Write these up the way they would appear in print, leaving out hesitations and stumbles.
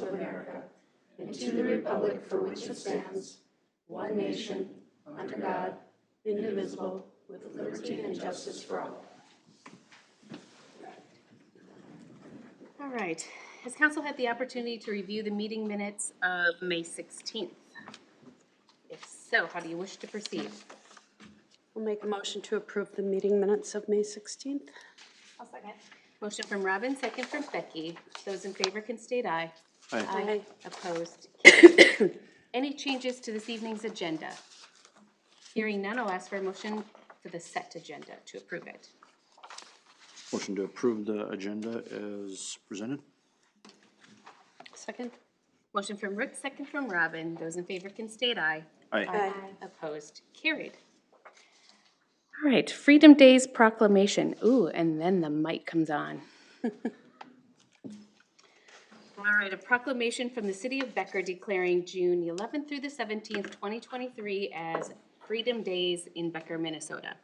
of America, and to the republic for which it stands, one nation, under God, indivisible, with liberty and justice for all. All right. Has council had the opportunity to review the meeting minutes of May 16th? If so, how do you wish to proceed? We'll make a motion to approve the meeting minutes of May 16th. I'll second. Motion from Robin, second from Becky. Those in favor can state aye. Aye. Aye. Opposed? Carried. Any changes to this evening's agenda? Hearing none, I'll ask for a motion for the set agenda to approve it. Motion to approve the agenda as presented. Second. Motion from Rick, second from Robin. Those in favor can state aye. Aye. Opposed? Carried. All right, Freedom Day's proclamation. Ooh, and then the mic comes on. All right, a proclamation from the City of Becker declaring June 11th through the 17th, 2023 as Freedom Days in Becker, Minnesota.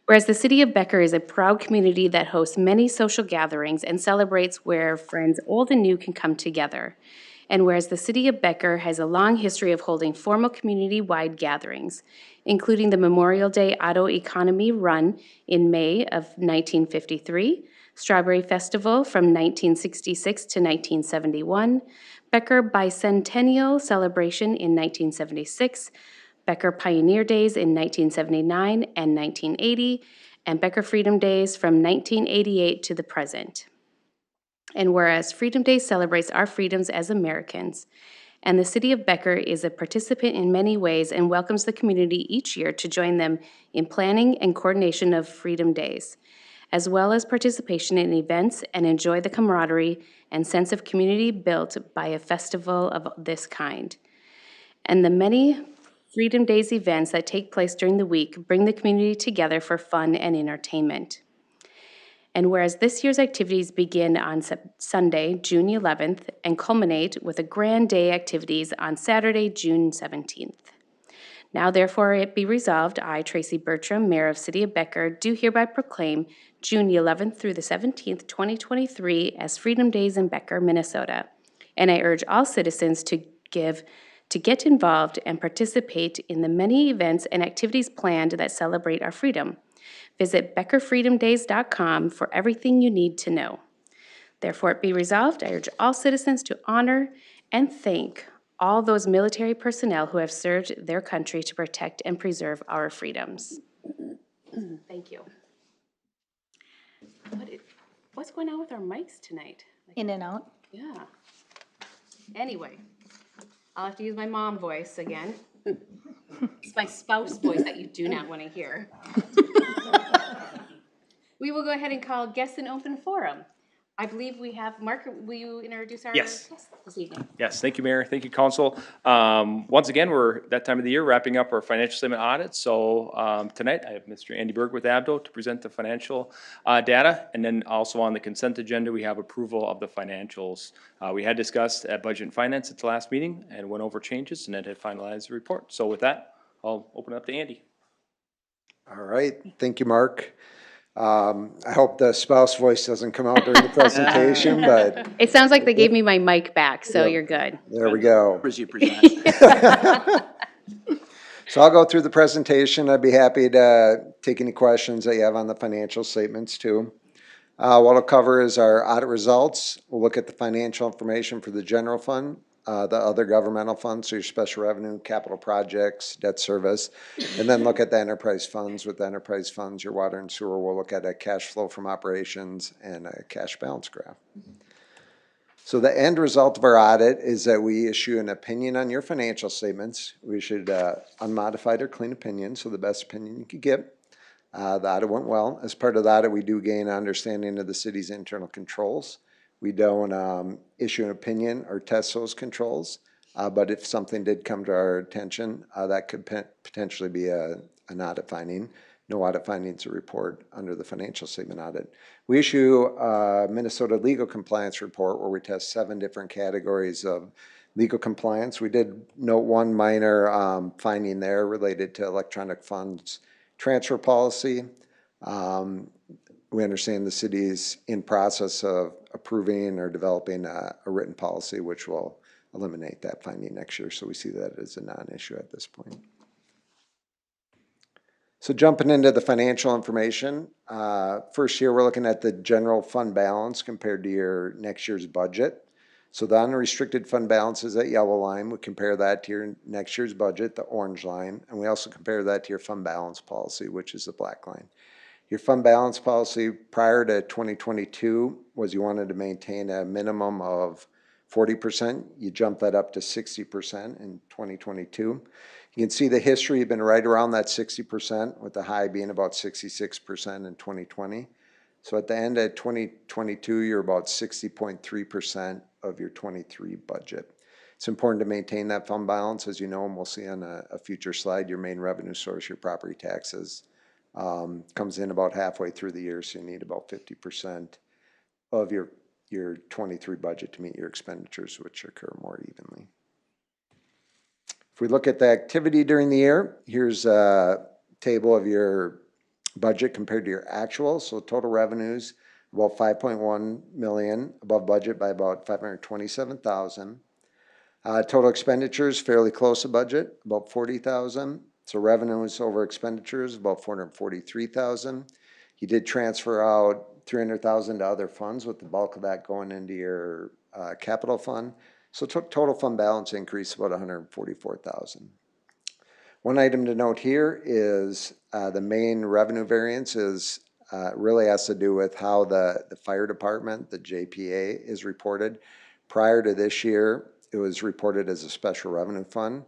Whereas the City of Becker is a proud community that hosts many social gatherings and celebrates where friends old and new can come together. And whereas the City of Becker has a long history of holding formal community-wide gatherings, including the Memorial Day Auto Economy Run in May of 1953, Strawberry Festival from 1966 to 1971, Becker Bicentennial Celebration in 1976, Becker Pioneer Days in 1979 and 1980, and Becker Freedom Days from 1988 to the present. And whereas Freedom Day celebrates our freedoms as Americans, and the City of Becker is a participant in many ways and welcomes the community each year to join them in planning and coordination of Freedom Days, as well as participation in events and enjoy the camaraderie and sense of community built by a festival of this kind. And the many Freedom Days events that take place during the week bring the community together for fun and entertainment. And whereas this year's activities begin on Sunday, June 11th, and culminate with a grand day activities on Saturday, June 17th. Now therefore it be resolved, I, Tracy Bertram, Mayor of City of Becker, do hereby proclaim June 11th through the 17th, 2023 as Freedom Days in Becker, Minnesota. And I urge all citizens to get involved and participate in the many events and activities planned that celebrate our freedom. Visit BeckerFreedomDays.com for everything you need to know. Therefore it be resolved, I urge all citizens to honor and thank all those military personnel who have served their country to protect and preserve our freedoms. Thank you. What's going on with our mics tonight? In and out. Yeah. Anyway, I'll have to use my mom voice again. It's my spouse voice that you do not want to hear. We will go ahead and call guests and open forum. I believe we have, Mark, will you introduce our guests this evening? Yes, thank you, Mayor. Thank you, Council. Once again, we're that time of the year wrapping up our financial statement audit. So tonight I have Mr. Andy Berg with Abdo to present the financial data. And then also on the consent agenda, we have approval of the financials. We had discussed at Budget and Finance at the last meeting and went over changes and then had finalized the report. So with that, I'll open it up to Andy. All right, thank you, Mark. I hope the spouse voice doesn't come out during the presentation, but It sounds like they gave me my mic back, so you're good. there we go. As you present. So I'll go through the presentation. I'd be happy to take any questions that you have on the financial statements too. What I'll cover is our audit results. We'll look at the financial information for the general fund, the other governmental funds, so your special revenue, capital projects, debt service, and then look at the enterprise funds. With the enterprise funds, your water and sewer, we'll look at a cash flow from operations and a cash balance graph. So the end result of our audit is that we issue an opinion on your financial statements. We issued unmodified or clean opinion, so the best opinion you could get. The audit went well. As part of the audit, we do gain an understanding of the city's internal controls. We don't issue an opinion or test those controls, but if something did come to our attention, that could potentially be an audit finding. No audit findings to report under the financial statement audit. We issue a Minnesota legal compliance report where we test 7 different categories of legal compliance. We did note one minor finding there related to electronic funds transfer policy. we understand the city is in process of approving or developing a written policy which will eliminate that finding next year. So we see that as a non-issue at this point. So jumping into the financial information, first year we're looking at the general fund balance compared to your next year's budget. So the unrestricted fund balance is that yellow line. We compare that to your next year's budget, the orange line, and we also compare that to your fund balance policy, which is the black line. Your fund balance policy prior to 2022 was you wanted to maintain a minimum of 40%. You jump that up to 60% in 2022. You can see the history has been right around that 60%, with the high being about 66% in 2020. So at the end of 2022, you're about 60.3% of your 23 budget. It's important to maintain that fund balance. As you know, and we'll see on a future slide, your main revenue source, your property taxes, comes in about halfway through the year, so you need about 50% of your 23 budget to meet your expenditures, which occur more evenly. If we look at the activity during the year, here's a table of your budget compared to your actual. So total revenues, about 5.1 million, above budget by about 527,000. Total expenditures, fairly close to budget, about 40,000. So revenues over expenditures, about 443,000. You did transfer out 300,000 to other funds, with the bulk of that going into your capital fund. So total fund balance increase about 144,000. One item to note here is the main revenue variance is really has to do with how the fire department, the JPA, is reported. Prior to this year, it was reported as a special revenue fund.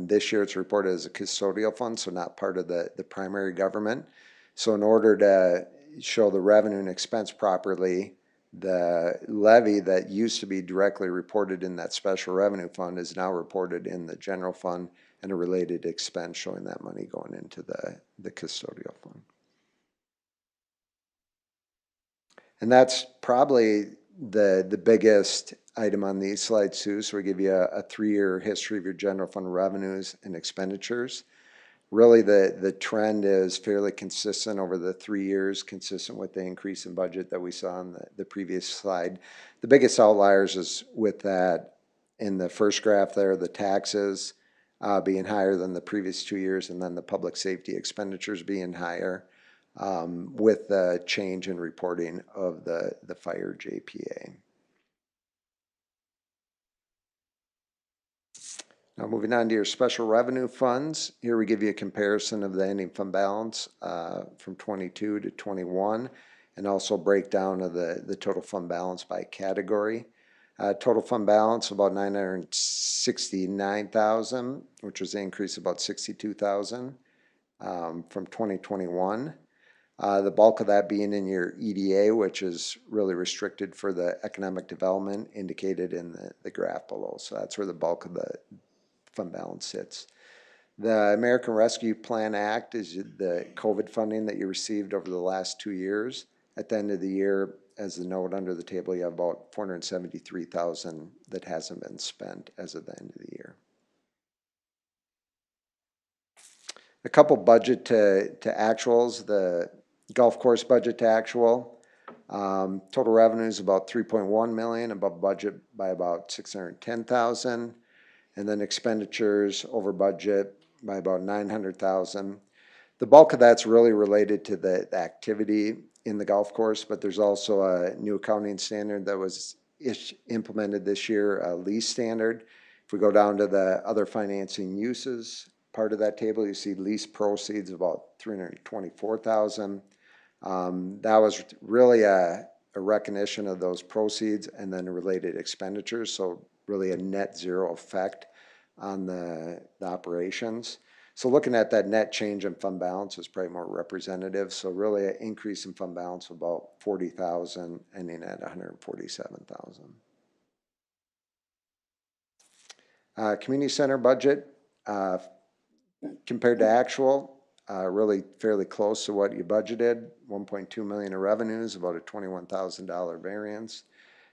This year it's reported as a custodial fund, so not part of the primary government. So in order to show the revenue and expense properly, the levy that used to be directly reported in that special revenue fund is now reported in the general fund, and a related expense showing that money going into the custodial fund. And that's probably the biggest item on these slides too. So we give you a 3-year history of your general fund revenues and expenditures. Really the trend is fairly consistent over the 3 years, consistent with the increase in budget that we saw on the previous slide. The biggest outliers is with that in the first graph there, the taxes being higher than the previous 2 years, and then the public safety expenditures being higher, with the change in reporting of the fire JPA. Now moving on to your special revenue funds, here we give you a comparison of the ending fund balance from 22 to 21, and also breakdown of the total fund balance by category. Total fund balance about 969,000, which was an increase of about 62,000 from 2021. The bulk of that being in your EDA, which is really restricted for the economic development indicated in the graph below. So that's where the bulk of the fund balance sits. The American Rescue Plan Act is the COVID funding that you received over the last 2 years. At the end of the year, as the note under the table, you have about 473,000 that hasn't been spent as of the end of the year. A couple budget to actuals. The golf course budget to actual. Total revenues about 3.1 million, above budget by about 610,000. And then expenditures over budget by about 900,000. The bulk of that's really related to the activity in the golf course, but there's also a new accounting standard that was implemented this year, a lease standard. If we go down to the other financing uses part of that table, you see lease proceeds of about 324,000. That was really a recognition of those proceeds and then related expenditures, so really a net zero effect on the operations. So looking at that net change in fund balance is probably more representative. So really an increase in fund balance of about 40,000, ending at 147,000. Community center budget compared to actual, really fairly close to what you budgeted. 1.2 million in revenues, about a $21,000 variance.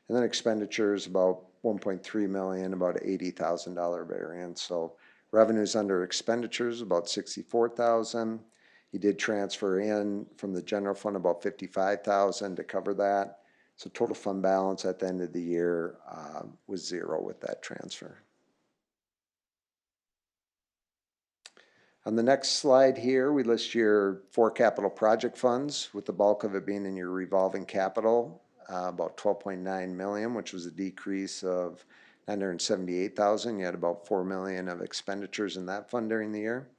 And then expenditures about 1.3 million, about $80,000 variance. So revenues under expenditures about 64,000. You did transfer in from the general fund about 55,000 to cover that. So total fund balance at the end of the year was zero with that transfer. On the next slide here, we list your 4 capital project funds, with the bulk of it being in your revolving capital, about 12.9 million, which was a decrease of 978,000. You had about 4 million of expenditures in that fund during the year.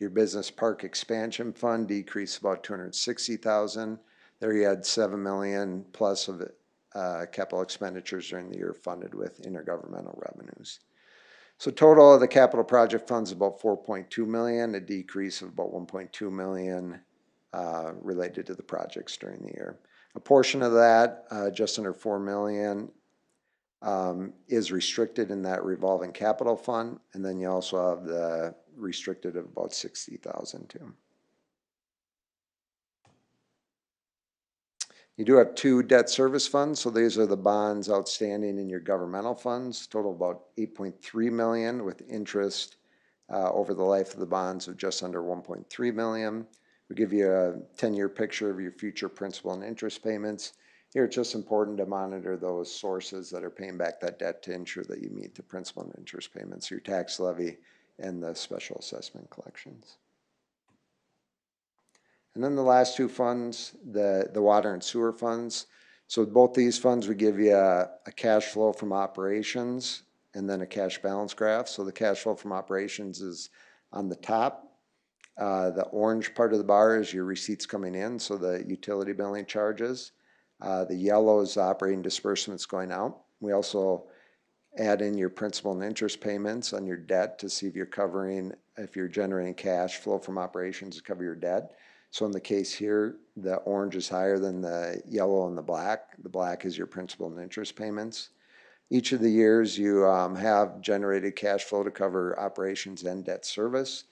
Your business park expansion fund decreased about 260,000. There you had 7 million plus of capital expenditures during the year funded with intergovernmental revenues. So total of the capital project funds about 4.2 million, a decrease of about 1.2 million related to the projects during the year. A portion of that, just under 4 million, is restricted in that revolving capital fund, and then you also have the restricted of about 60,000 too. You do have 2 debt service funds, so these are the bonds outstanding in your governmental funds, total about 8.3 million with interest over the life of the bonds of just under 1.3 million. We give you a 10-year picture of your future principal and interest payments. Here it's just important to monitor those sources that are paying back that debt to ensure that you meet the principal and interest payments, your tax levy and the special assessment collections. And then the last 2 funds, the water and sewer funds. So both these funds would give you a cash flow from operations and then a cash balance graph. So the cash flow from operations is on the top. The orange part of the bar is your receipts coming in, so the utility billing charges. The yellow is the operating disbursements going out. We also add in your principal and interest payments on your debt to see if you're generating cash flow from operations to cover your debt. So in the case here, the orange is higher than the yellow and the black. The black is your principal and interest payments. Each of the years you have generated cash flow to cover operations and debt service,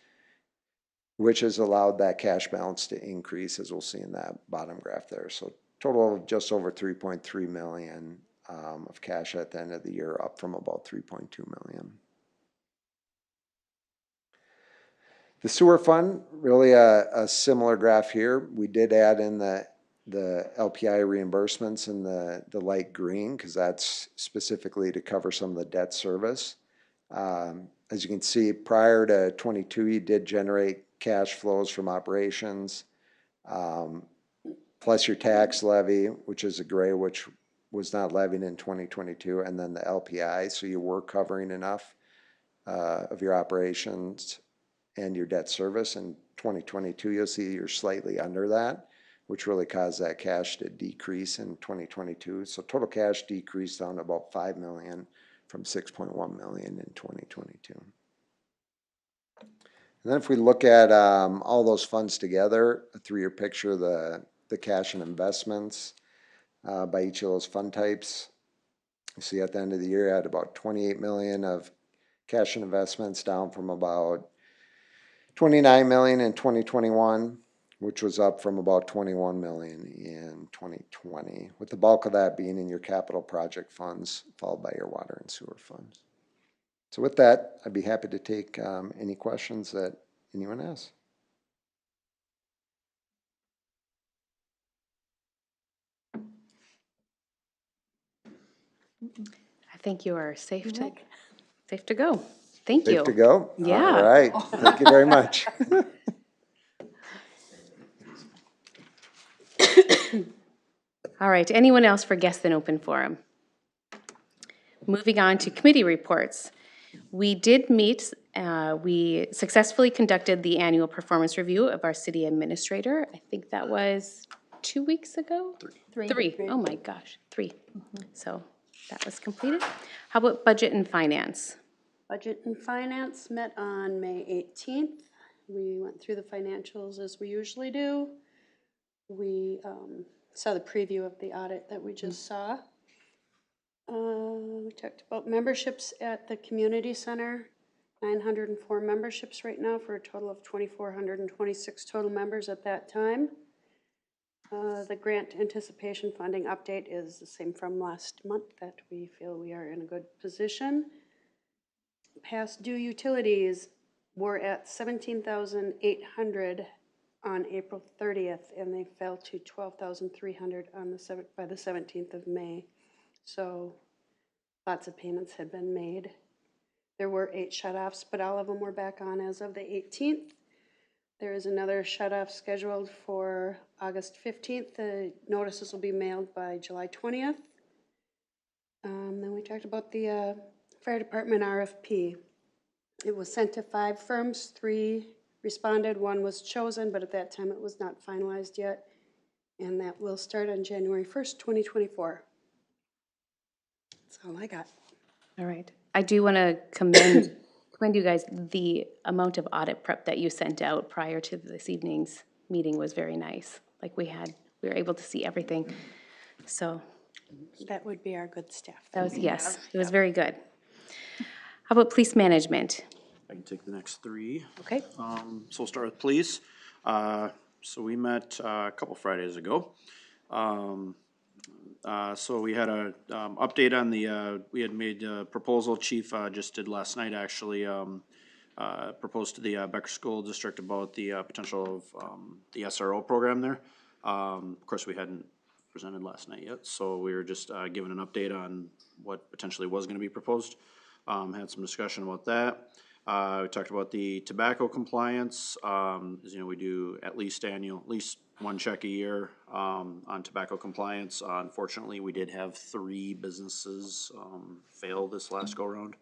which has allowed that cash balance to increase, as we'll see in that bottom graph there. So total of just over 3.3 million of cash at the end of the year, up from about 3.2 million. The sewer fund, really a similar graph here. We did add in the LPI reimbursements in the light green, because that's specifically to cover some of the debt service. As you can see, prior to 22, you did generate cash flows from operations, plus your tax levy, which is a gray, which was not levied in 2022, and then the LPI. So you were covering enough of your operations and your debt service. In 2022, you'll see you're slightly under that, which really caused that cash to decrease in 2022. So total cash decreased down to about 5 million from 6.1 million in 2022. And then if we look at all those funds together, a 3-year picture of the cash and investments by each of those fund types. You see at the end of the year, I had about 28 million of cash and investments, down from about 29 million in 2021, which was up from about 21 million in 2020, with the bulk of that being in your capital project funds, followed by your water and sewer funds. So with that, I'd be happy to take any questions that anyone has. I think you are safe to go. Thank you. Safe to go? Yeah. All right. Thank you very much. All right, anyone else for guests in open forum? Moving on to committee reports. We did meet, we successfully conducted the annual performance review of our city administrator. I think that was 2 weeks ago? Three. Oh my gosh, 3. So that was completed. How about budget and finance? Budget and Finance met on May 18th. We went through the financials as we usually do. We saw the preview of the audit that we just saw. We talked about memberships at the community center, 904 memberships right now for a total of 2,426 total members at that time. The grant anticipation funding update is the same from last month, that we feel we are in a good position. Past due utilities were at 17,800 on April 30th, and they fell to 12,300 on the by the 17th of May. So lots of payments had been made. There were 8 shut-offs, but all of them were back on as of the 18th. There is another shut-off scheduled for August 15th. The notices will be mailed by July 20th. Then we talked about the fire department RFP. It was sent to 5 firms, 3 responded, 1 was chosen, but at that time it was not finalized yet. And that will start on January 1st, 2024. That's all I got. All right. I do want to commend you guys. The amount of audit prep that you sent out prior to this evening's meeting was very nice. Like we were able to see everything. So That would be our good staff. that was, yes, it was very good. How about police management? I can take the next 3. Okay. So we'll start with police. So we met a couple Fridays ago. So we had a update on the, we had made a proposal, chief just did last night actually, proposed to the Becker School District about the potential of the SRO program there. Of course, we hadn't presented last night yet, so we were just given an update on what potentially was gonna be proposed. Had some discussion about that. We talked about the tobacco compliance. As you know, we do at least 1 check a year on tobacco compliance. Unfortunately, we did have 3 businesses fail this last go-round.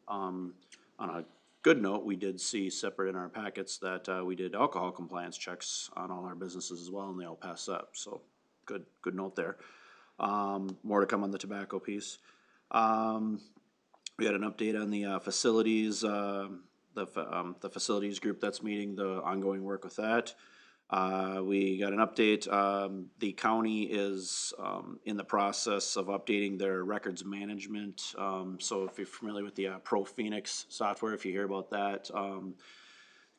On a good note, we did see separate in our packets that we did alcohol compliance checks on all our businesses as well, and they all passed up. So good note there. More to come on the tobacco piece. We had an update on the facilities, the facilities group that's meeting, the ongoing work with that. We got an update, the county is in the process of updating their records management. So if you're familiar with the Pro Phoenix software, if you hear about that,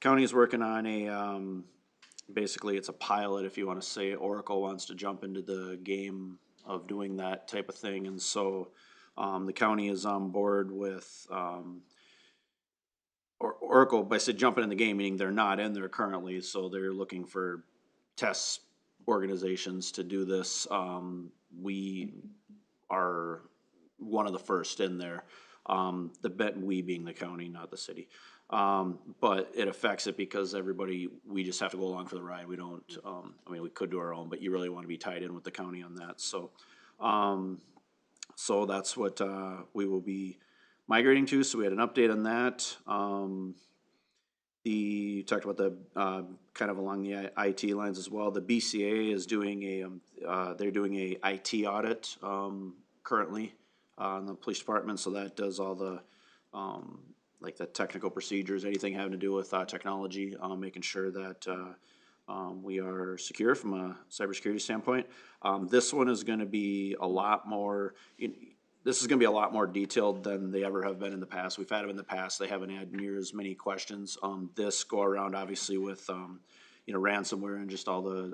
county is working on a, basically it's a pilot, if you want to say. Oracle wants to jump into the game of doing that type of thing, and so the county is on board with Oracle. By said jumping in the game, meaning they're not in there currently, so they're looking for test organizations to do this. We are one of the first in there. We being the county, not the city. But it affects it because we just have to go along for the ride. We don't, I mean, we could do our own, but you really want to be tied in with the county on that. So that's what we will be migrating to. So we had an update on that. Talked about the kind of along the IT lines as well. The BCA is doing they're doing a IT audit currently in the police department. So that does all the like the technical procedures, anything having to do with technology, making sure that we are secure from a cybersecurity standpoint. This one is going to be a lot more. This is going to be a lot more detailed than they ever have been in the past. We've had them in the past. They haven't had near as many questions. This go around, obviously, with ransomware and just all the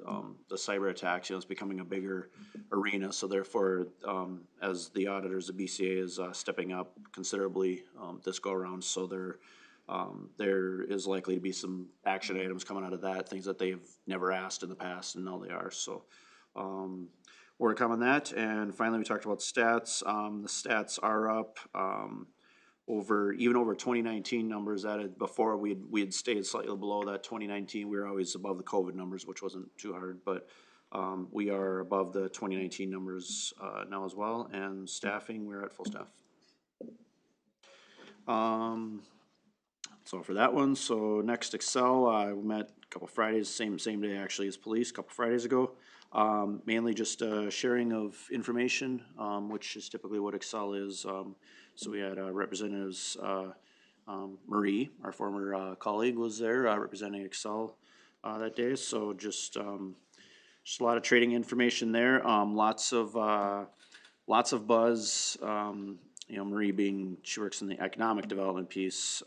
cyber attacks. It's becoming a bigger arena. So therefore, as the auditors, the BCA is stepping up considerably this go around. So there is likely to be some action items coming out of that, things that they've never asked in the past, and now they are. So more to come on that. And finally, we talked about stats. The stats are up over 2019 numbers. Before we had stayed slightly below that 2019. We were always above the COVID numbers, which wasn't too hard, but we are above the 2019 numbers now as well. And staffing, we're at full staff. So for that one, so next Excel, we met a couple Fridays, same day actually as police, a couple Fridays ago. Mainly just sharing of information, which is typically what Excel is. So we had representatives, Marie, our former colleague, was there representing Excel that day. So just a lot of trading information there. Lots of buzz. Marie she works in the economic development piece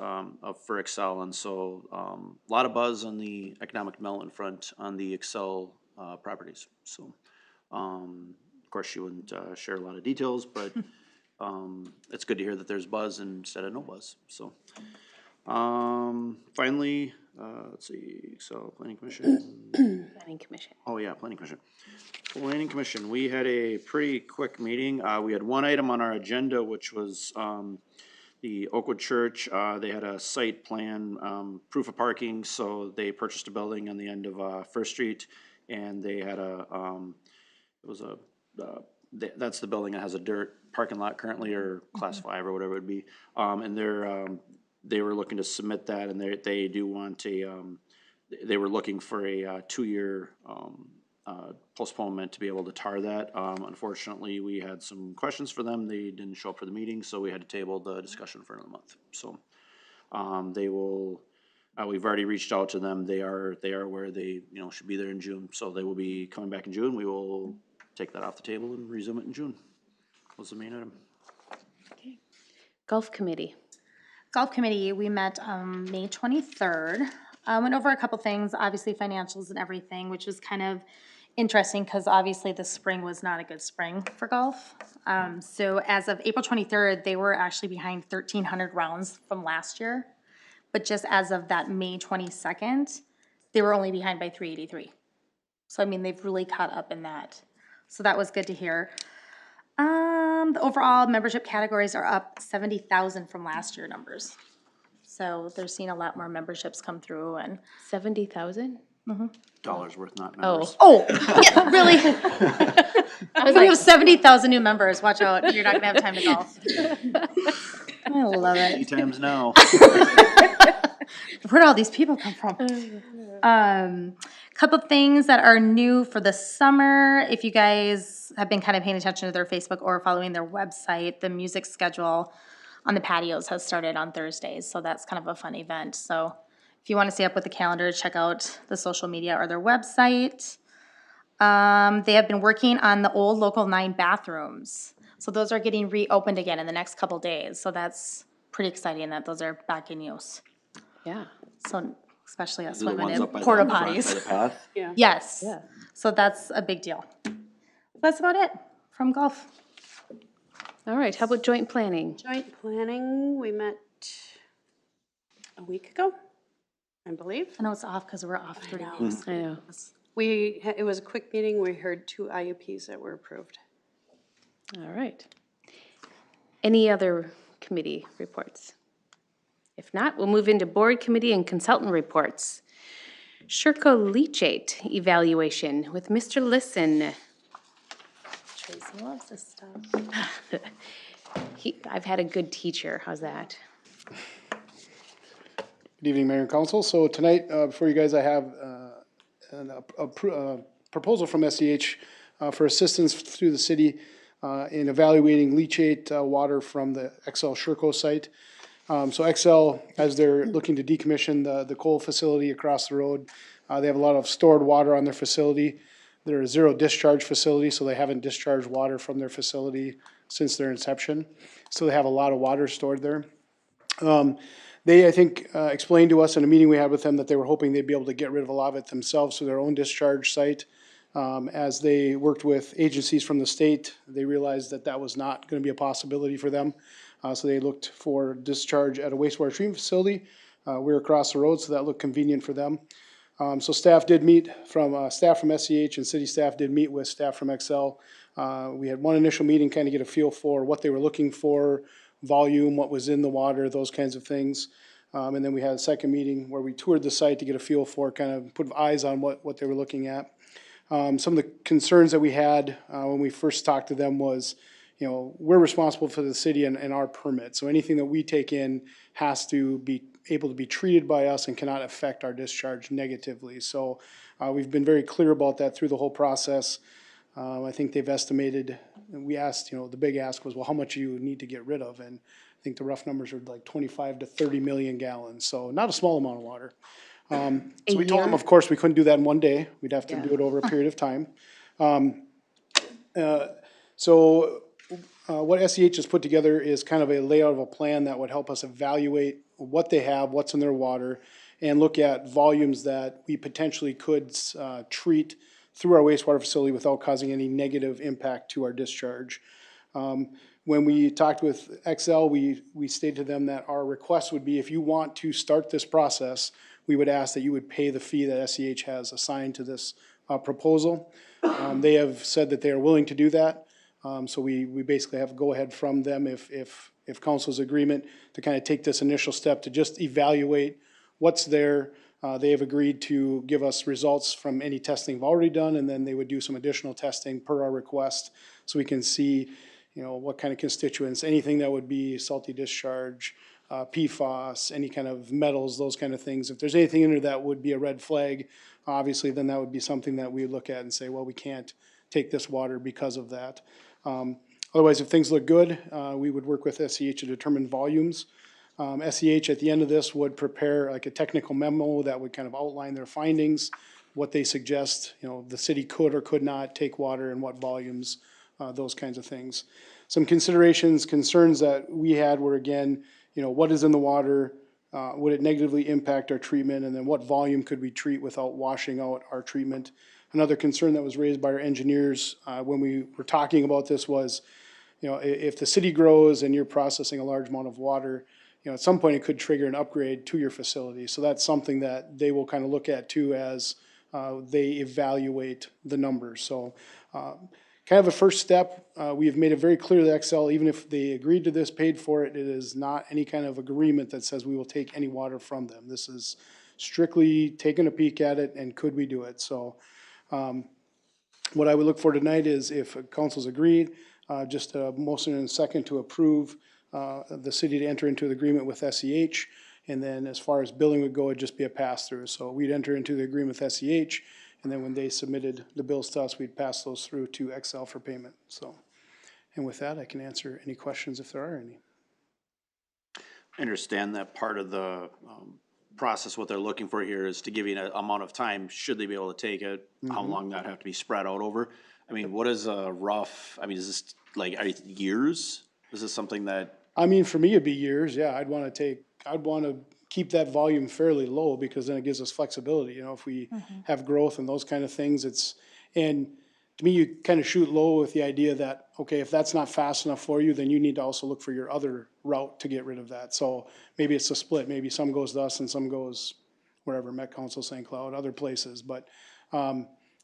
for Excel, and so a lot of buzz on the economic development front on the Excel properties. So, of course, she wouldn't share a lot of details, but it's good to hear that there's buzz instead of no buzz. So, Finally, let's see, Excel, Planning Commission. Planning Commission. Oh, yeah, Planning Commission. Planning Commission, we had a pretty quick meeting. We had one item on our agenda, which was, the Oakwood Church. They had a site plan, proof of parking, so they purchased a building on the end of, First Street. And they had it was that's the building that has a dirt parking lot currently, or class 5 or whatever it would be. And they were looking to submit that, and they do want they were looking for a 2-year, postponement to be able to tar that. Unfortunately, we had some questions for them. They didn't show up for the meeting, so we had to table the discussion for another month. So, they will, we've already reached out to them. They are where they, should be there in June. So they will be coming back in June. We will take that off the table and resume it in June. Was the main item. Okay. Golf Committee. Golf Committee, we met May 23rd. Went over a couple things, obviously financials and everything, which was kind of interesting because obviously the spring was not a good spring for golf. So as of April 23rd, they were actually behind 1,300 rounds from last year. But just as of that May 22nd, they were only behind by 383. So I mean, they've really caught up in that. So that was good to hear. The overall membership categories are up 70,000 from last year numbers. So they're seeing a lot more memberships come through and. 70,000? Dollars worth, not Oh. members. Oh, yeah, really? I was We have like, 70,000 new members. Watch out, you're not gonna have time to golf. I love it. 8 times now. Where'd all these people come from? Couple things that are new for the summer. If you guys have been kind of paying attention to their Facebook or following their website, the music schedule on the patios has started on Thursdays, so that's kind of a fun event. So if you want to stay up with the calendar, check out the social media or their website. They have been working on the old Local 9 bathrooms. So those are getting reopened again in the next couple days. So that's pretty exciting that those are back in use. yeah. So especially us The women ones in up by porta the front, by the potties. path. Yes. Yeah. So that's a big deal. That's about it from golf. All right, how about joint planning? Joint planning, we met a week ago, I believe. I know it's off because we're off 30 know. days. I know. It was a quick meeting. We heard 2 IUPs that were approved. All right. Any other committee reports? If not, we'll move into board committee and consultant reports. Sherco leachate evaluation with Mr. Lisson. Tracy loves this stuff. I've had a good teacher, how's that? Good evening, Mayor and Council. So tonight, before you guys, I have a proposal from SEH for assistance through the city in evaluating leachate water from the XL Sherco site. So XL, as they're looking to decommission the coal facility across the road, they have a lot of stored water on their facility. They're a zero discharge facility, so they haven't discharged water from their facility since their inception. So they have a lot of water stored there. They, I think, explained to us in a meeting we had with them that they were hoping they'd be able to get rid of a lot of it themselves to their own discharge site. As they worked with agencies from the state, they realized that that was not going to be a possibility for them. So they looked for discharge at a wastewater treatment facility. We're across the road, so that looked convenient for them. So staff did meet staff from SEH and city staff did meet with staff from XL. We had one initial meeting, kind of get a feel for what they were looking for, volume, what was in the water, those kinds of things. And then we had a second meeting where we toured the site to get a feel for, kind of put eyes on what they were looking at. Some of the concerns that we had when we first talked to them was, we're responsible for the city and our permit. So anything that we take in has to be able to be treated by us and cannot affect our discharge negatively. So we've been very clear about that through the whole process. I think they've estimated, and we asked, the big ask was, well, how much do you need to get rid of? And I think the rough numbers are like 25 to 30 million gallons. So not a small amount of water. So we told them, of course, we couldn't do that in one day. We'd have to do it over a period of time. What SEH has put together is kind of a layout of a plan that would help us evaluate what they have, what's in their water, and look at volumes that we potentially could treat through our wastewater facility without causing any negative impact to our discharge. When we talked with XL, we stated to them that our request would be, if you want to start this process, we would ask that you would pay the fee that SEH has assigned to this proposal. They have said that they are willing to do that. So we basically have a go-ahead from them if council's agreement to kind of take this initial step to just evaluate what's there. They have agreed to give us results from any testing we've already done, and then they would do some additional testing per our request, so we can see, you know, what kind of constituents, anything that would be salty discharge, PFAS, any kind of metals, those kind of things. If there's anything in there that would be a red flag, obviously, then that would be something that we would look at and say, well, we can't take this water because of that. Otherwise, if things look good, we would work with SEH to determine volumes. SEH at the end of this would prepare like a technical memo that would kind of outline their findings, what they suggest, you know, the city could or could not take water and what volumes, those kinds of things. Some considerations, concerns that we had were, again, you know, what is in the water? Would it negatively impact our treatment? And then what volume could we treat without washing out our treatment? Another concern that was raised by our engineers when we were talking about this was, you know, if the city grows and you're processing a large amount of water, you know, at some point it could trigger an upgrade to your facility. So that's something that they will kind of look at too as they evaluate the numbers. So kind of a first step, we have made it very clear that XL, even if they agreed to this, paid for it, it is not any kind of agreement that says we will take any water from them. This is strictly taking a peek at it and could we do it. So what I would look for tonight is if council's agreed, just a motion and a second to approve the city to enter into the agreement with SEH. And then as far as billing would go, it'd just be a pass-through. So we'd enter into the agreement with SEH, and then when they submitted the bills to us, we'd pass those through to XL for payment. So, and with that, I can answer any questions if there are any. I understand that part of the process, what they're looking for here is to give you an amount of time, should they be able to take it, how long that have to be spread out over. I mean, what is a rough, I mean, is this like, are you years? Is this something that, I mean, for me, it'd be years, yeah. I'd want to keep that volume fairly low because then it gives us flexibility, you know, if we have growth and those kind of things, and to me, you kind of shoot low with the idea that, okay, if that's not fast enough for you, then you need to also look for your other route to get rid of that. So maybe it's a split, maybe some goes to us and some goes wherever, Met Council, St. Cloud, other places, but,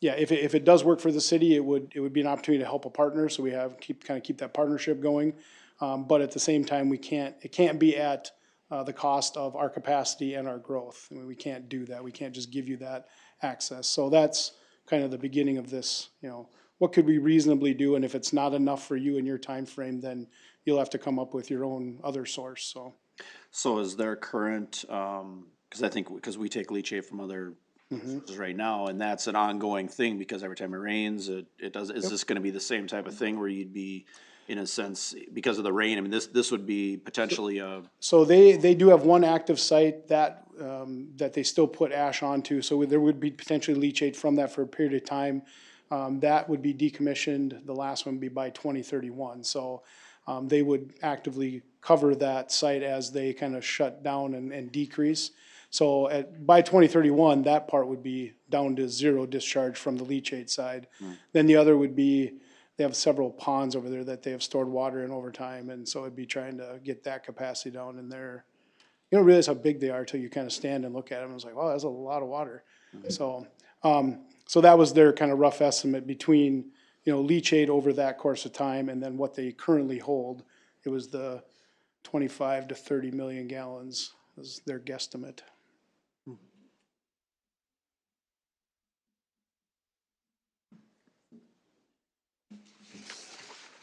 yeah, if it does work for the city, it would be an opportunity to help a partner, so we keep that partnership going. But at the same time, it can't be at the cost of our capacity and our growth. I mean, we can't do that. We can't just give you that access. So that's kind of the beginning of this, you know, what could we reasonably do? And if it's not enough for you in your time frame, then you'll have to come up with your own other source, so. so is their current, cause I think, cause we take leachate from other sources right now, and that's an ongoing thing, because every time it rains, it does, is this gonna be the same type of thing where you'd be, in a sense, because of the rain, I mean, this would be potentially a, So they do have one active site that, that they still put ash onto, so there would be potentially leachate from that for a period of time. That would be decommissioned, the last one would be by 2031, so they would actively cover that site as they kind of shut down and decrease. So by 2031, that part would be down to zero discharge from the leachate side. Then the other would be, they have several ponds over there that they have stored water in over time, and so it'd be trying to get that capacity down in there. You don't realize how big they are till you kind of stand and look at them, and it's like, wow, that's a lot of water. So, so that was their kind of rough estimate between, you know, leachate over that course of time and then what they currently hold. It was the 25 to 30 million gallons was their guesstimate.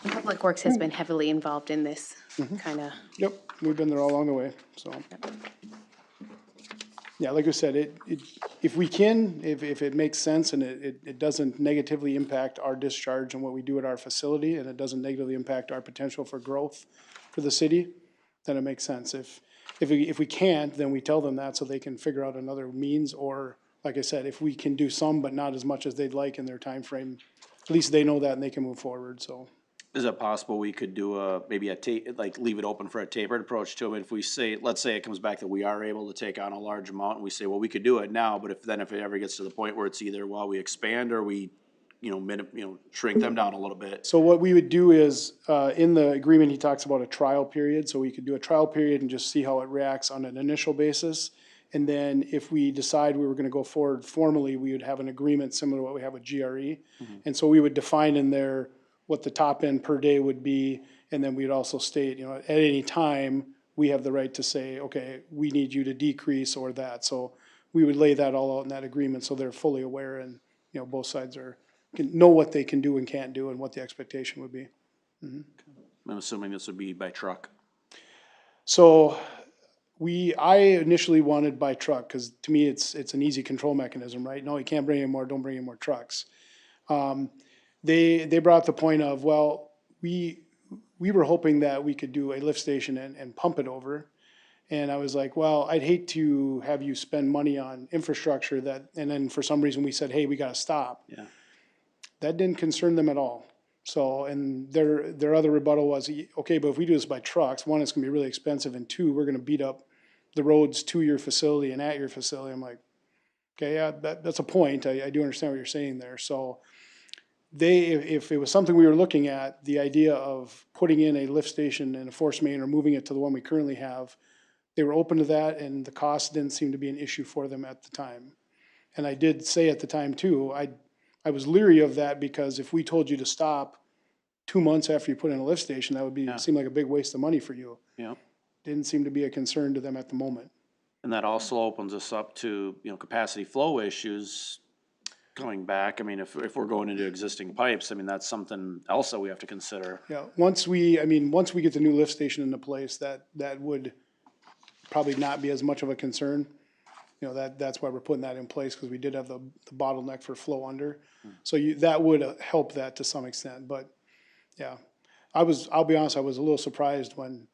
Public Works has been heavily involved in this kind of. Yep, we've been there all along the way, so. Yeah, like I said, if we can, if it makes sense and it doesn't negatively impact our discharge and what we do at our facility, and it doesn't negatively impact our potential for growth for the city, then it makes sense. If we can't, then we tell them that so they can figure out another means, or, like I said, if we can do some but not as much as they'd like in their time frame, at least they know that and they can move forward, so. is it possible we could do maybe like leave it open for a tapered approach to them? If we say, let's say it comes back that we are able to take on a large amount, and we say, well, we could do it now, but if it ever gets to the point where it's either, well, we expand or we, shrink them down a little bit. So what we would do is, in the agreement, he talks about a trial period, so we could do a trial period and just see how it reacts on an initial basis. And then if we decide we were gonna go forward formally, we would have an agreement similar to what we have with GRE. And so we would define in there what the top end per day would be, and then we'd also state, at any time, we have the right to say, okay, we need you to decrease or that. So we would lay that all out in that agreement, so they're fully aware and, both sides can know what they can do and can't do and what the expectation would be. I'm assuming this would be by truck. So I initially wanted by truck, cause to me, it's an easy control mechanism, right? No, you can't bring in more, don't bring in more trucks. They brought the point of, well, we were hoping that we could do a lift station and pump it over. And I was like, well, I'd hate to have you spend money on infrastructure and then for some reason we said, hey, we gotta stop. Yeah. That didn't concern them at all. So, and their other rebuttal was, okay, but if we do this by trucks, one, it's gonna be really expensive, and two, we're gonna beat up the roads to your facility and at your facility. I'm like, okay, yeah, that's a point. I do understand what you're saying there. So if it was something we were looking at, the idea of putting in a lift station and a force main or moving it to the one we currently have, they were open to that, and the cost didn't seem to be an issue for them at the time. And I did say at the time too, I was leery of that, because if we told you to stop 2 months after you put in a lift station, that would seem like a big waste of money for you. Yeah. Didn't seem to be a concern to them at the moment. And that also opens us up to, capacity flow issues coming back. I mean, if we're going into existing pipes, I mean, that's something else that we have to consider. Yeah, once we get the new lift station into place, that would probably not be as much of a concern. That's why we're putting that in place, because we did have the bottleneck for flow under. So that would help that to some extent, but yeah. I'll be honest, I was a little surprised when,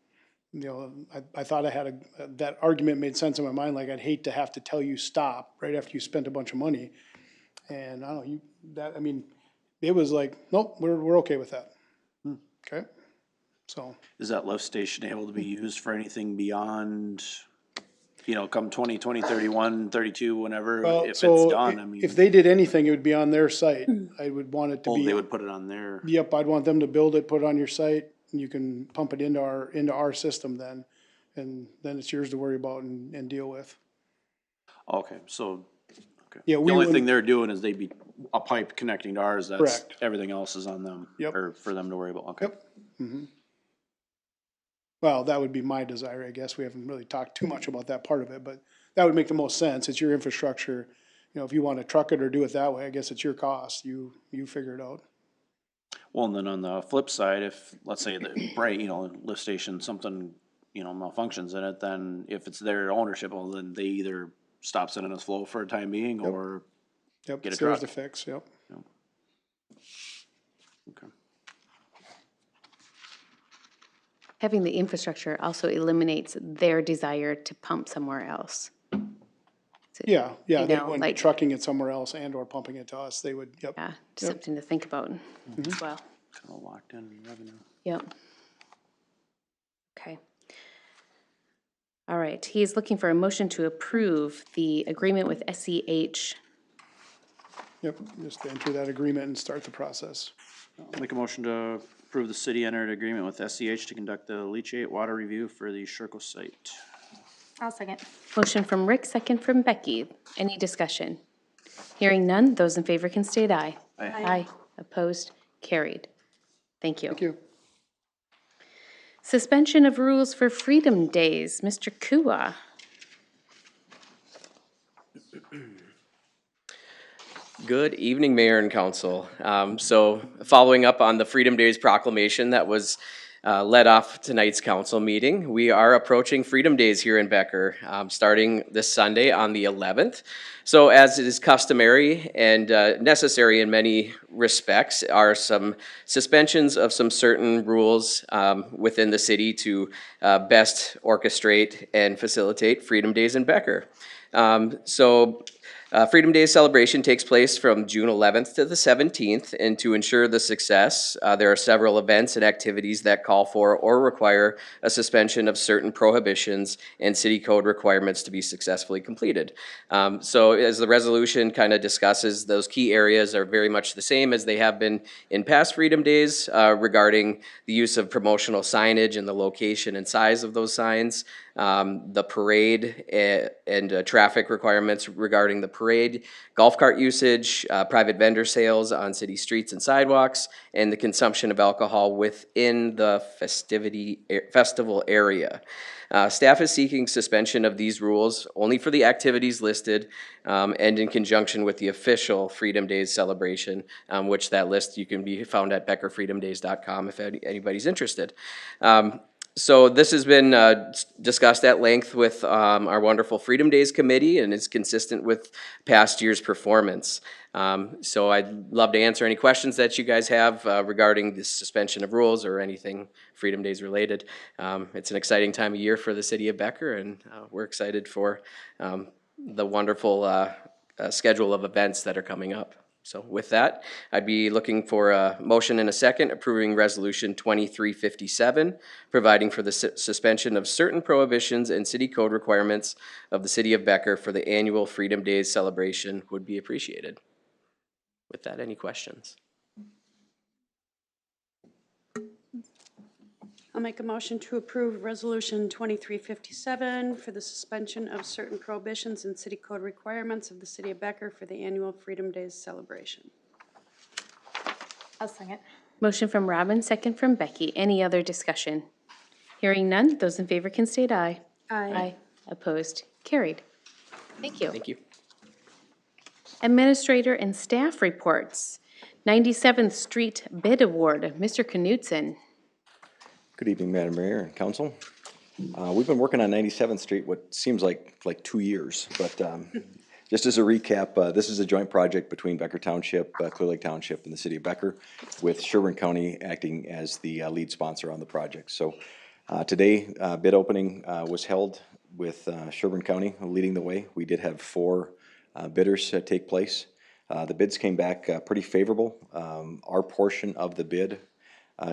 I thought I had that argument made sense in my mind, like I'd hate to have to tell you stop right after you spent a bunch of money. And I don't know, it was like, nope, we're okay with that. Okay, so. Is that lift station able to be used for anything beyond, come 20, 31, 32, whenever, Well, if it's so done, I mean. if they did anything, it would be on their site. I would want it to be. They would put it on there. Yep, I'd want them to build it, put it on your site, and you can pump it into our system then. And then it's yours to worry about and deal with. Okay, so, okay. Yeah, The we only wouldn't- thing they're doing is they'd be a pipe connecting to ours, that's, Correct. everything else is on them. Yep. Or for them to worry about, okay. Yep. Well, that would be my desire, I guess. We haven't really talked too much about that part of it, but that would make the most sense. It's your infrastructure. If you want to truck it or do it that way, I guess it's your cost. You figure it out. Well, and then on the flip side, if, let's say the lift station, something, malfunctions in it, then if it's their ownership, well, then they either stop sending us flow for a time being, or Yep, get a it's theirs truck. to fix, yep. Okay. Having the infrastructure also eliminates their desire to pump somewhere else. Yeah, they know, wouldn't be like- trucking it somewhere else and or pumping it to us. They would, yep. Yeah, something to think about as well. Kind of locked in revenue. Yep. Okay. All right, he is looking for a motion to approve the agreement with SEH. Yep, just to enter that agreement and start the process. I'll make a motion to approve the city entered agreement with SEH to conduct the leachate water review for the Sherco site. I'll second. Motion from Rick, second from Becky. Any discussion? Hearing none, those in favor can state aye. Aye. Aye. Opposed? Carried. Thank you. Thank you. Suspension of rules for Freedom Days, Mr. Kua. Good evening, Mayor and Council. So following up on the Freedom Days proclamation that was led off tonight's council meeting, we are approaching Freedom Days here in Becker, starting this Sunday on the 11th. So as it is customary and necessary in many respects, are some suspensions of some certain rules within the city to best orchestrate and facilitate Freedom Days in Becker. Freedom Day celebration takes place from June 11th to the 17th, and to ensure the success, there are several events and activities that call for or require a suspension of certain prohibitions and city code requirements to be successfully completed. So as the resolution kind of discusses, those key areas are very much the same as they have been in past Freedom Days, regarding the use of promotional signage and the location and size of those signs, the parade and traffic requirements regarding the parade, golf cart usage, private vendor sales on city streets and sidewalks, and the consumption of alcohol within the festival area. Staff is seeking suspension of these rules only for the activities listed, and in conjunction with the official Freedom Days celebration, which that list you can be found at beckerfreedomdays.com if anybody's interested. So this has been discussed at length with our wonderful Freedom Days Committee, and is consistent with past year's performance. So I'd love to answer any questions that you guys have regarding the suspension of rules or anything Freedom Days related. It's an exciting time of year for the city of Becker, and we're excited for the wonderful schedule of events that are coming up. So with that, I'd be looking for a motion and a second approving Resolution 2357, providing for the suspension of certain prohibitions and city code requirements of the city of Becker for the annual Freedom Days celebration would be appreciated. With that, any questions? I'll make a motion to approve Resolution 2357 for the suspension of certain prohibitions and city code requirements of the city of Becker for the annual Freedom Days celebration. I'll second. Motion from Robin, second from Becky. Any other discussion? Hearing none, those in favor can state aye. Aye. Opposed? Carried. Thank you. Thank you. Administrator and staff reports. 97th Street Bid Award, Mr. Knutson. Good evening, Madam Mayor and Council. We've been working on 97th Street what seems like 2 years, but just as a recap, this is a joint project between Becker Township, Clear Lake Township, and the City of Becker, with Sherburne County acting as the lead sponsor on the project. So today, bid opening was held with Sherburne County leading the way. We did have 4 bidders take place. The bids came back pretty favorable. Our portion of the bid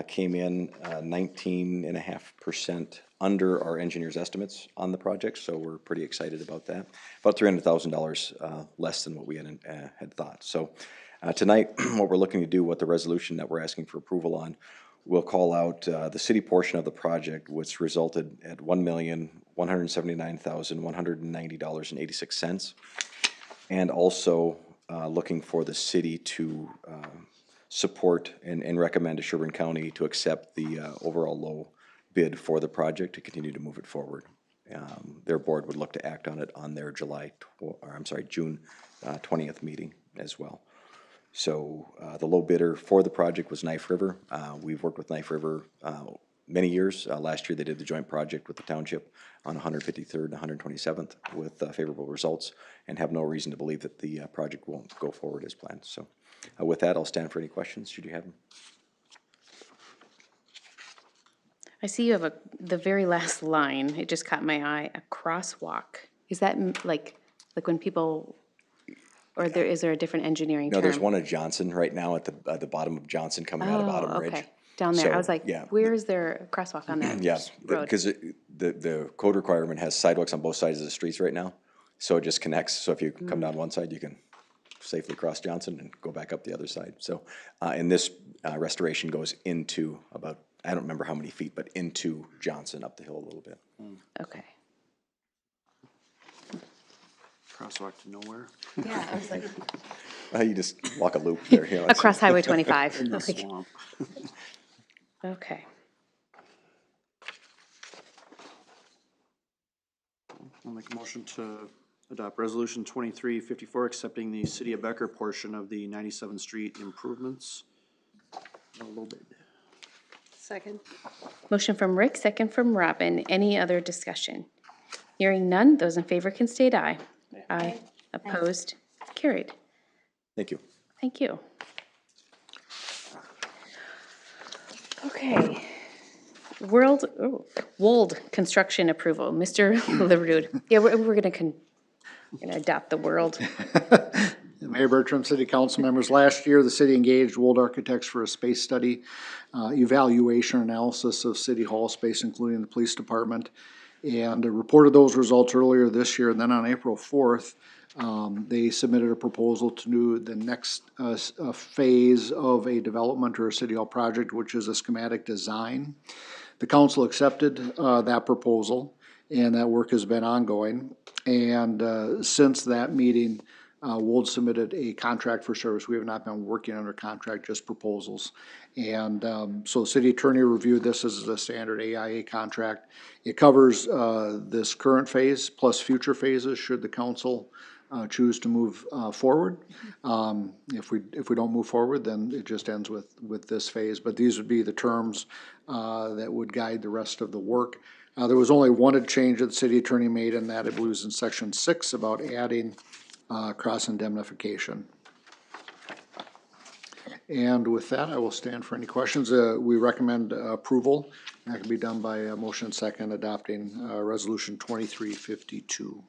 came in 19.5% under our engineer's estimates on the project, so we're pretty excited about that. About $300,000 less than what we had thought. So tonight, what we're looking to do, what the resolution that we're asking for approval on, we'll call out the city portion of the project, which resulted at $1,179,190.86, and also looking for the city to support and recommend to Sherburne County to accept the overall low bid for the project to continue to move it forward. Their board would look to act on it on their June 20th meeting as well. So the low bidder for the project was Knife River. We've worked with Knife River many years. Last year they did the joint project with the township on 153rd and 127th with favorable results, and have no reason to believe that the project won't go forward as planned. So with that, I'll stand for any questions, should you have them. I see you have the very last line, it just caught my eye, a crosswalk. Is that like when people, or is there a different engineering term? No, there's one at Johnson right now at the bottom of Johnson coming out of Bottom Ridge. Okay, down there. So, I was like, yeah, where is there a crosswalk on that Yeah, road? because the code requirement has sidewalks on both sides of the streets right now, so it just connects. So if you come down one side, you can safely cross Johnson and go back up the other side. So, and this restoration goes into about, I don't remember how many feet, but into Johnson up the hill a little bit. Okay. Crosswalk to nowhere. Yeah, I was like, You just walk a loop there. You know, it's- across Highway 25. In the Like, swamp. okay. I'll make a motion to adopt Resolution 2354, accepting the City of Becker portion of the 97th Street improvements. A low bid. Second. Motion from Rick, second from Robin. Any other discussion? Hearing none, those in favor can state aye. Aye. Opposed? Carried. Thank you. Thank you. Okay. Wold construction approval, Mr. LaRude. Yeah, we're gonna Gonna adopt the world. Mayor Bertram, city council members, last year, the city engaged Wold Architects for a space study, evaluation analysis of city hall space, including the police department, and reported those results earlier this year. And then on April 4th, they submitted a proposal to do the next phase of a development or a city hall project, which is a schematic design. The council accepted that proposal, and that work has been ongoing. And since that meeting, Wold submitted a contract for service. We have not been working under contract, just proposals. And so the city attorney reviewed this as a standard AIA contract. It covers this current phase plus future phases should the council choose to move forward. If we don't move forward, then it just ends with this phase. But these would be the terms that would guide the rest of the work. There was only one change that the city attorney made, and that I believe is in section 6 about adding cross indemnification. And with that, I will stand for any questions. We recommend approval. That can be done by a motion second adopting resolution 2352.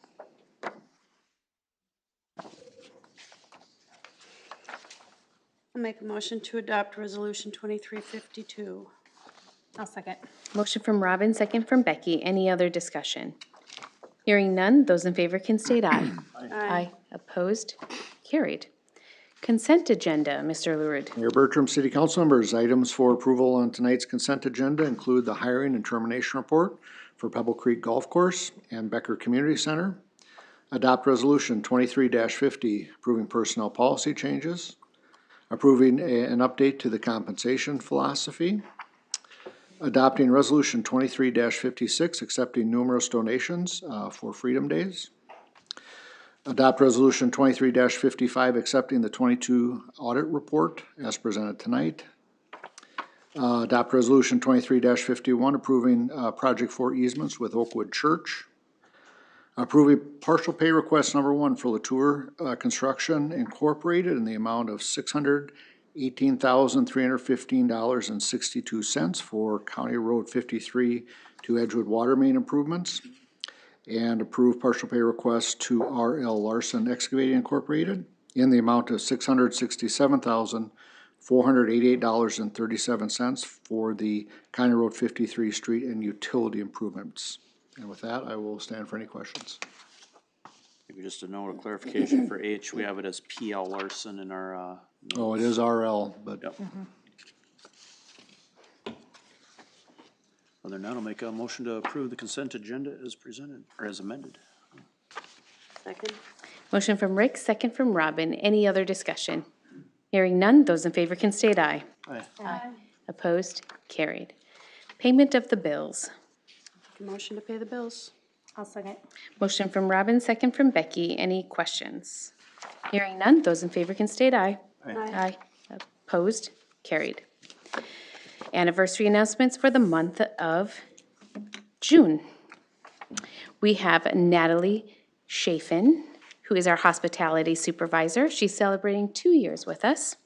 I'll make a motion to adopt resolution 2352. I'll second. Motion from Robin, second from Becky. Any other discussion? Hearing none, those in favor can state aye. Aye. Opposed? Carried. Consent agenda, Mr. Lurid. Mayor Bertram, city council members, items for approval on tonight's consent agenda include the hiring and termination report for Pebble Creek Golf Course and Becker Community Center. Adopt resolution 23-50 approving personnel policy changes. Approving an update to the compensation philosophy. Adopting resolution 23-56 accepting numerous donations for Freedom Days. Adopt resolution 23-55 accepting the 22 audit report as presented tonight. Adopt resolution 23-51 approving project 4 easements with Oakwood Church. Approving partial pay request number 1 for Latour Construction Incorporated in the amount of $618,315.62 for County Road 53 to Edgewood Water Main improvements. And approve partial pay request to R.L. Larson Excavating Incorporated in the amount of $667,488.37 for the County Road 53 street and utility improvements. And with that, I will stand for any questions. Maybe just a note of clarification for H, we have it as P.L. Larson in our, Oh, it is R.L., but yep. Other than that, I'll make a motion to approve the consent agenda as presented, or as amended. Second. Motion from Rick, second from Robin. Any other discussion? Hearing none, those in favor can state aye. Aye. Opposed? Carried. Payment of the bills. Make a motion to pay the bills. I'll second. Motion from Robin, second from Becky. Any questions? Hearing none, those in favor can state aye. Aye. Opposed? Carried. Anniversary announcements for the month of June. We have Natalie Chafin, who is our hospitality supervisor. She's celebrating 2 years with us.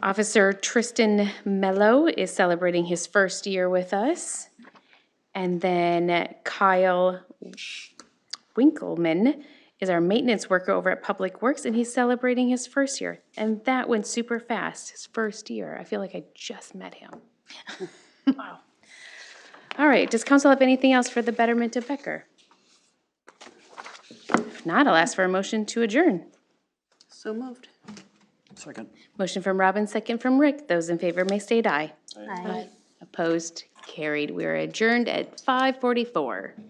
Officer Tristan Mello is celebrating his first year with us. And then Kyle Winkleman is our maintenance worker over at Public Works, and he's celebrating his first year. And that went super fast, his first year. I feel like I just met him. Wow. All right, does council have anything else for the betterment of Becker? If not, I'll ask for a motion to adjourn. So moved. Second. Motion from Robin, second from Rick. Those in favor may state aye. Aye. Opposed? Carried. We are adjourned at 5:44.